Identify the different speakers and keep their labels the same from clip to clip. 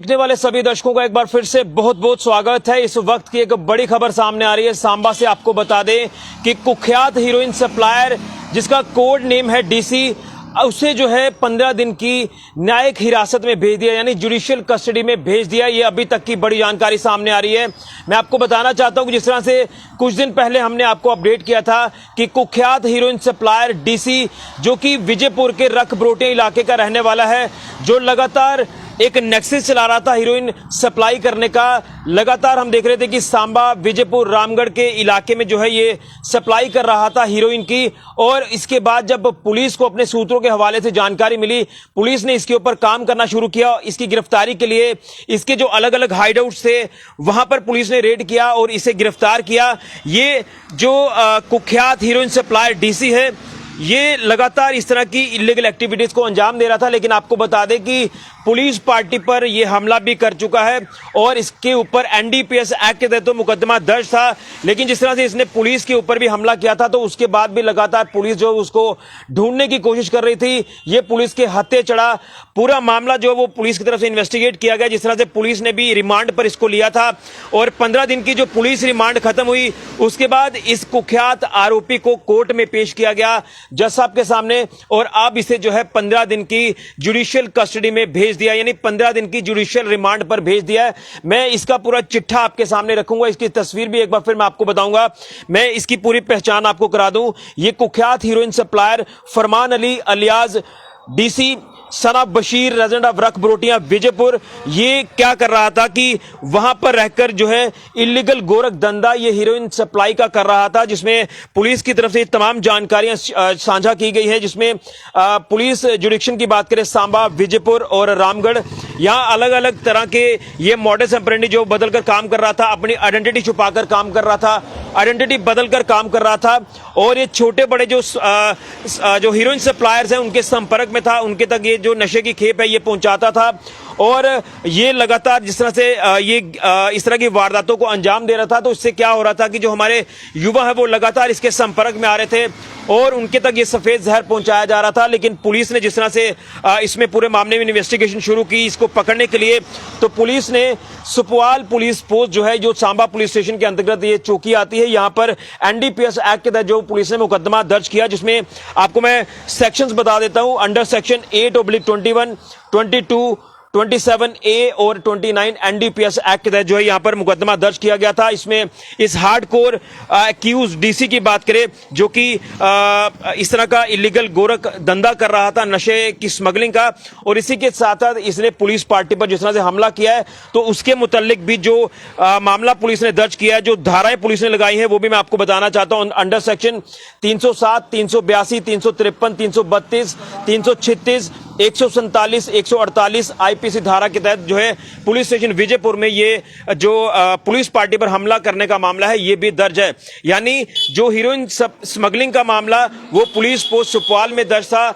Speaker 1: देखने वाले सभी दर्शकों का एक बार फिर से बहुत बहुत स्वागत है। इस वक्त की एक बड़ी खबर सामने आ रही है सांबा से। आपको बता दें कि कुख्यात हीरोइन सप्लायर जिसका कोड नेम है डीसी, उसे जो है 15 दिन की न्यायिक हिरासत में भेज दिया, यानी जुडिशियल कस्टडी में भेज दिया। ये अभी तक की बड़ी जानकारी सामने आ रही है। मैं आपको बताना चाहता हूं कि जिस तरह से कुछ दिन पहले हमने आपको अपडेट किया था कि कुख्यात हीरोइन सप्लायर डीसी, जो कि विजयपुर के रख बरोटिया इलाके का रहने वाला है, जो लगातार एक नेक्सस चला रहा था हीरोइन सप्लाई करने का। लगातार हम देख रहे थे कि सांबा, विजयपुर, रामगढ़ के इलाके में जो है ये सप्लाई कर रहा था हीरोइन की। और इसके बाद जब पुलिस को अपने सूत्रों के हवाले से जानकारी मिली, पुलिस ने इसके ऊपर काम करना शुरू किया। इसकी गिरफ्तारी के लिए इसके जो अलग अलग हाइडआउट्स थे वहां पर पुलिस ने रेड किया और इसे गिरफ्तार किया। ये जो कुख्यात हीरोइन सप्लायर डीसी है, ये लगातार इस तरह की इलीगल एक्टिविटीज को अंजाम दे रहा था। लेकिन आपको बता दें कि पुलिस पार्टी पर यह हमला भी कर चुका है और इसके ऊपर एनडीपीएस एक्ट के तहत तो मुकदमा दर्ज था। लेकिन जिस तरह से इसने पुलिस के ऊपर भी हमला किया था, तो उसके बाद भी लगातार पुलिस जो उसको ढूंढने की कोशिश कर रही थी। ये पुलिस के हत्थे चढ़ा। पूरा मामला जो है वो पुलिस की तरफ से इन्वेस्टिगेट किया गया। जिस तरह से पुलिस ने भी रिमांड पर इसको लिया था और 15 दिन की जो पुलिस रिमांड खत्म हुई, उसके बाद इस कुख्यात आरोपी को कोर्ट में पेश किया गया जज साहब के सामने, और अब इसे जो है 15 दिन की जुडिशियल कस्टडी में भेज दिया, यानी 15 दिन की जुडिशियल रिमांड पर भेज दिया है। मैं इसका पूरा चिट्ठा आपके सामने रखूंगा, इसकी तस्वीर भी एक बार फिर मैं आपको बताऊंगा। मैं इसकी पूरी पहचान आपको करा दूं। ये कुख्यात heroin supplier Farman Ali alias DC Sana Bashir, resident of Rakh Barotia Vijaypur, ये क्या कर रहा था कि वहां पर रहकर जो है इलीगल गोरख धंधा ये हीरोइन सप्लाई का कर रहा था, जिसमें पुलिस की तरफ से तमाम जानकारियां साझा की गई है। जिसमें पुलिस जुडिक्शन की बात करें, सांबा, विजयपुर और रामगढ़, यहां अलग अलग तरह के ये मॉडस ऑपरेंडी जो बदलकर काम कर रहा था, अपनी आइडेंटिटी छुपाकर काम कर रहा था, आइडेंटिटी बदलकर काम कर रहा था। और ये छोटे बड़े जो हीरोइन सप्लायर्स हैं उनके संपर्क में था, उनके तक ये जो नशे की खेप है ये पहुंचाता था। और ये लगातार जिस तरह से ये इस तरह की वारदातों को अंजाम दे रहा था, तो इससे क्या हो रहा था कि जो हमारे युवा है वो लगातार इसके संपर्क में आ रहे थे और उनके तक ये सफेद जहर पहुंचाया जा रहा था। लेकिन पुलिस ने जिस तरह से इसमें पूरे मामले में इन्वेस्टिगेशन शुरू की इसको पकड़ने के लिए, तो पुलिस ने सुपवाल पुलिस पोस्ट जो है, जो सांबा पुलिस स्टेशन के अंतर्गत ये चौकी आती है, यहां पर एनडीपीएस एक्ट के तहत जो पुलिस ने मुकदमा दर्ज किया, जिसमें आपको मैं सेक्शंस बता देता हूं। अंडर सेक्शन 8/21, 22, 27A और 29 एनडीपीएस एक्ट के तहत जो है यहां पर मुकदमा दर्ज किया गया था। इसमें इस हार्डकोर एक्यूज डीसी की बात करें, जो कि इस तरह का इलीगल गोरख धंधा कर रहा था, नशे की स्मगलिंग का, और इसी के साथ साथ इसने पुलिस पार्टी पर जिस तरह से हमला किया है, तो उसके मुतालिक भी जो मामला पुलिस ने दर्ज किया है, जो धाराएं पुलिस ने लगाई हैं, वो भी मैं आपको बताना चाहता हूं। अंडर सेक्शन 307, 382, 353, 332, 336, 147, 148 आईपीसी धारा के तहत जो है पुलिस स्टेशन विजयपुर में ये जो पुलिस पार्टी पर हमला करने का मामला है ये भी दर्ज है। यानी जो हीरोइन स्मगलिंग का मामला वो पुलिस पोस्ट सुपवाल में दर्ज था,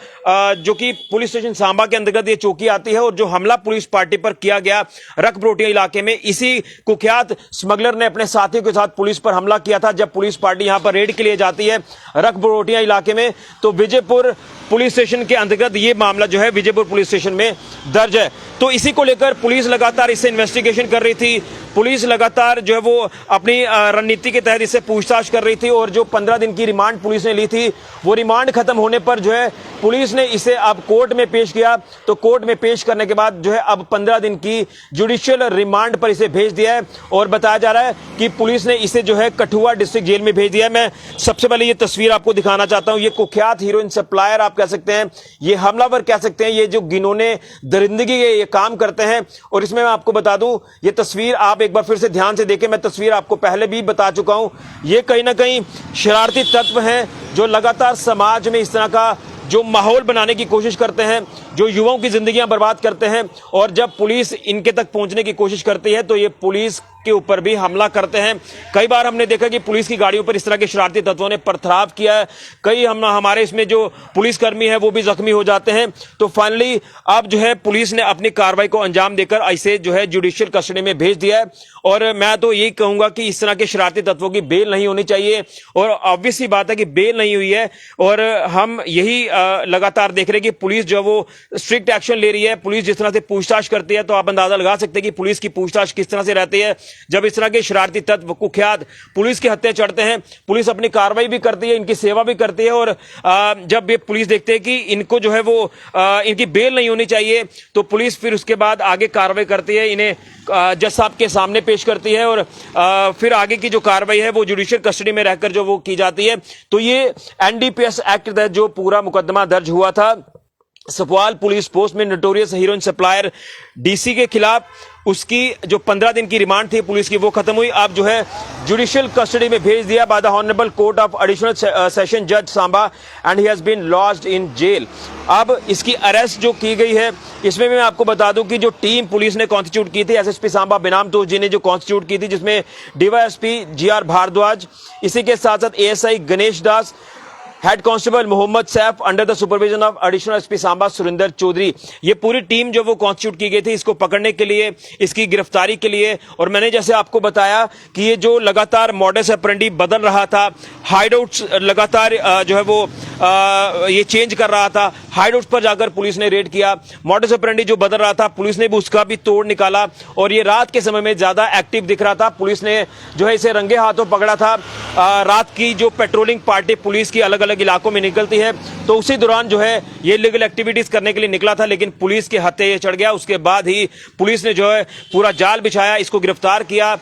Speaker 1: जो कि पुलिस स्टेशन सांबा के अंतर्गत ये चौकी आती है। और जो हमला पुलिस पार्टी पर किया गया रख बरोटिया इलाके में, इसी कुख्यात स्मगलर ने अपने साथियों के साथ पुलिस पर हमला किया था। जब पुलिस पार्टी यहां पर रेड के लिए जाती है रख बरोटिया इलाके में, तो विजयपुर पुलिस स्टेशन के अंतर्गत ये मामला जो है विजयपुर पुलिस स्टेशन में दर्ज है। तो इसी को लेकर पुलिस लगातार इससे इन्वेस्टिगेशन कर रही थी। पुलिस लगातार जो है वो अपनी रणनीति के तहत इससे पूछताछ कर रही थी। और जो 15 दिन की रिमांड पुलिस ने ली थी, वो रिमांड खत्म होने पर जो है पुलिस ने इसे अब कोर्ट में पेश किया। तो कोर्ट में पेश करने के बाद जो है अब 15 दिन की जुडिशियल रिमांड पर इसे भेज दिया है। और बताया जा रहा है कि पुलिस ने इसे जो है कठुआ डिस्ट्रिक्ट जेल में भेज दिया है। मैं सबसे पहले ये तस्वीर आपको दिखाना चाहता हूं। ये कुख्यात हीरोइन सप्लायर आप कह सकते हैं, ये हमलावर कह सकते हैं, ये जो गिनोने दरिंदगी ये काम करते हैं। और इसमें मैं आपको बता दूं, ये तस्वीर आप एक बार फिर से ध्यान से देखें। मैं तस्वीर आपको पहले भी बता चुका हूं। ये कहीं ना कहीं शरारती तत्व हैं जो लगातार समाज में इस तरह का जो माहौल बनाने की कोशिश करते हैं, जो युवाओं की जिंदगियां बर्बाद करते हैं। और जब पुलिस इनके तक पहुंचने की कोशिश करती है, तो ये पुलिस के ऊपर भी हमला करते हैं। कई बार हमने देखा कि पुलिस की गाड़ियों पर इस तरह के शरारती तत्वों ने पथराव किया है। कई हमारे इसमें जो पुलिसकर्मी है वो भी जख्मी हो जाते हैं। तो फाइनली अब जो है पुलिस ने अपनी कार्रवाई को अंजाम देकर इसे जो है जुडिशियल कस्टडी में भेज दिया है। और मैं तो यही कहूंगा कि इस तरह के शरारती तत्वों की बेल नहीं होनी चाहिए। और ऑब्वियस सी बात है कि बेल नहीं हुई है। और हम यही लगातार देख रहे हैं कि पुलिस जो वो स्ट्रिक्ट एक्शन ले रही है, पुलिस जिस तरह से पूछताछ करती है, तो आप अंदाजा लगा सकते हैं कि पुलिस की पूछताछ किस तरह से रहती है। जब इस तरह के शरारती तत्व कुख्यात पुलिस के हत्थे चढ़ते हैं, पुलिस अपनी कार्रवाई भी करती है, इनकी सेवा भी करती है, और जब ये पुलिस देखते हैं कि इनको जो है वो इनकी बेल नहीं होनी चाहिए, तो पुलिस फिर उसके बाद आगे कार्रवाई करती है, इन्हें जज साहब के सामने पेश करती है, और फिर आगे की जो कार्रवाई है वो जुडिशियल कस्टडी में रहकर जो वो की जाती है। तो ये एनडीपीएस एक्ट के तहत जो पूरा मुकदमा दर्ज हुआ था सपवाल पुलिस पोस्ट में नोटोरियस हीरोइन सप्लायर डीसी के खिलाफ, उसकी जो 15 दिन की रिमांड थी पुलिस की वो खत्म हुई। अब जो है जुडिशियल कस्टडी में भेज दिया by the honourable court of additional session जज Samba and he has been lodged in jail. अब इसकी अरेस्ट जो की गई है, इसमें मैं आपको बता दूं कि जो टीम पुलिस ने कॉन्स्टिट्यूट की थी एसएसपी सांबा बिनाम तो जी ने जो कॉन्स्टिट्यूट की थी, जिसमें डीवाईएसपी जीआर भारद्वाज, इसी के साथ साथ ASI Ganesh Das, head constable Mohammad Saif under the supervision of additional SP Samba Surendra Chaudhary, ये पूरी टीम जो वो कॉन्स्टिट्यूट की गई थी इसको पकड़ने के लिए, इसकी गिरफ्तारी के लिए। और मैंने जैसे आपको बताया कि ये जो लगातार मॉडस ऑपरेंडी बदल रहा था, हाइडआउट्स लगातार जो है वो ये चेंज कर रहा था, हाइडआउट्स पर जाकर पुलिस ने रेड किया, मॉडस ऑपरेंडी जो बदल रहा था पुलिस ने भी उसका भी तोड़ निकाला, और ये रात के समय में ज्यादा एक्टिव दिख रहा था। पुलिस ने जो है इसे रंगे हाथों पकड़ा था। रात की जो पेट्रोलिंग पार्टी पुलिस की अलग अलग इलाकों में निकलती है, तो उसी दौरान जो है ये लीगल एक्टिविटीज करने के लिए निकला था, लेकिन पुलिस के हत्थे ये चढ़ गया। उसके बाद ही पुलिस ने जो है पूरा जाल बिछाया, इसको गिरफ्तार किया,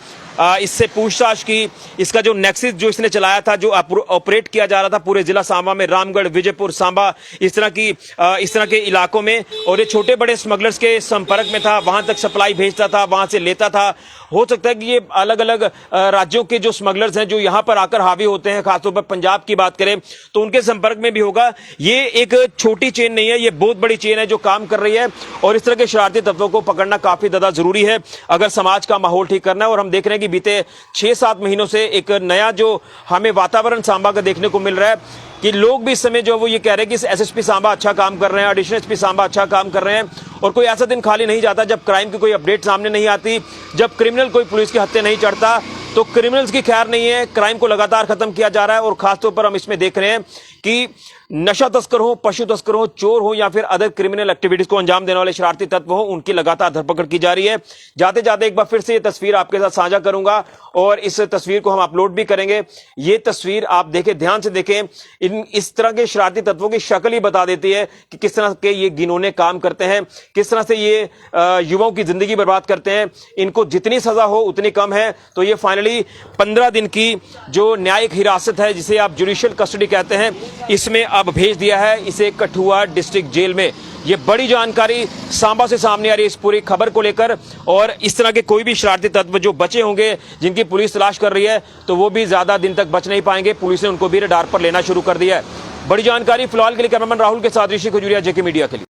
Speaker 1: इससे पूछताछ की, इसका जो नेक्सिस जो इसने चलाया था, जो ऑपरेट किया जा रहा था पूरे जिला सांबा में, रामगढ़, विजयपुर, सांबा, इस तरह के इलाकों में, और ये छोटे बड़े स्मगलर्स के संपर्क में था, वहां तक सप्लाई भेजता था, वहां से लेता था। हो सकता है कि ये अलग अलग राज्यों के जो स्मगलर्स हैं जो यहां पर आकर हावी होते हैं, खासतौर पर पंजाब की बात करें तो उनके संपर्क में भी होगा। ये एक छोटी चेन नहीं है, ये बहुत बड़ी चेन है जो काम कर रही है, और इस तरह के शरारती तत्वों को पकड़ना काफी ज्यादा जरूरी है अगर समाज का माहौल ठीक करना है। और हम देख रहे हैं कि बीते 6-7 महीनों से एक नया जो हमें वातावरण सांबा का देखने को मिल रहा है कि लोग भी इस समय जो वो ये कह रहे हैं कि एसएसपी सांबा अच्छा काम कर रहे हैं, एडिशनल एसपी सांबा अच्छा काम कर रहे हैं, और कोई ऐसा दिन खाली नहीं जाता जब क्राइम की कोई अपडेट सामने नहीं आती, जब क्रिमिनल कोई पुलिस के हत्थे नहीं चढ़ता, तो क्रिमिनल्स की खैर नहीं है, क्राइम को लगातार खत्म किया जा रहा है। और खासतौर पर हम इसमें देख रहे हैं कि नशा तस्कर हो, पशु तस्कर हो, चोर हो, या फिर अदर क्रिमिनल एक्टिविटीज को अंजाम देने वाले शरारती तत्व हो, उनकी लगातार धरपकड़ की जा रही है। जाते जाते एक बार फिर से ये तस्वीर आपके साथ साझा करूंगा, और इस तस्वीर को हम अपलोड भी करेंगे। ये तस्वीर आप देखें, ध्यान से देखें, इस तरह के शरारती तत्वों की शक्ल ही बता देती है कि किस तरह के ये घिनौने काम करते हैं, किस तरह से ये युवाओं की जिंदगी बर्बाद करते हैं। इनको जितनी सजा हो उतनी कम है। तो ये फाइनली 15 दिन की जो न्यायिक हिरासत है, जिसे आप जुडिशियल कस्टडी कहते हैं, इसमें अब भेज दिया है इसे कठुआ डिस्ट्रिक्ट जेल में। ये बड़ी जानकारी सांबा से सामने आ रही है इस पूरी खबर को लेकर, और इस तरह के कोई भी शरारती तत्व जो बचे होंगे जिनकी पुलिस तलाश कर रही है, तो वो भी ज्यादा दिन तक बच नहीं पाएंगे। पुलिस ने उनको भी रडार पर लेना शुरू कर दिया है। बड़ी जानकारी फिलहाल के लिए कैमरामैन राहुल के साथ ऋषि खजूरिया, जेके मीडिया के लिए।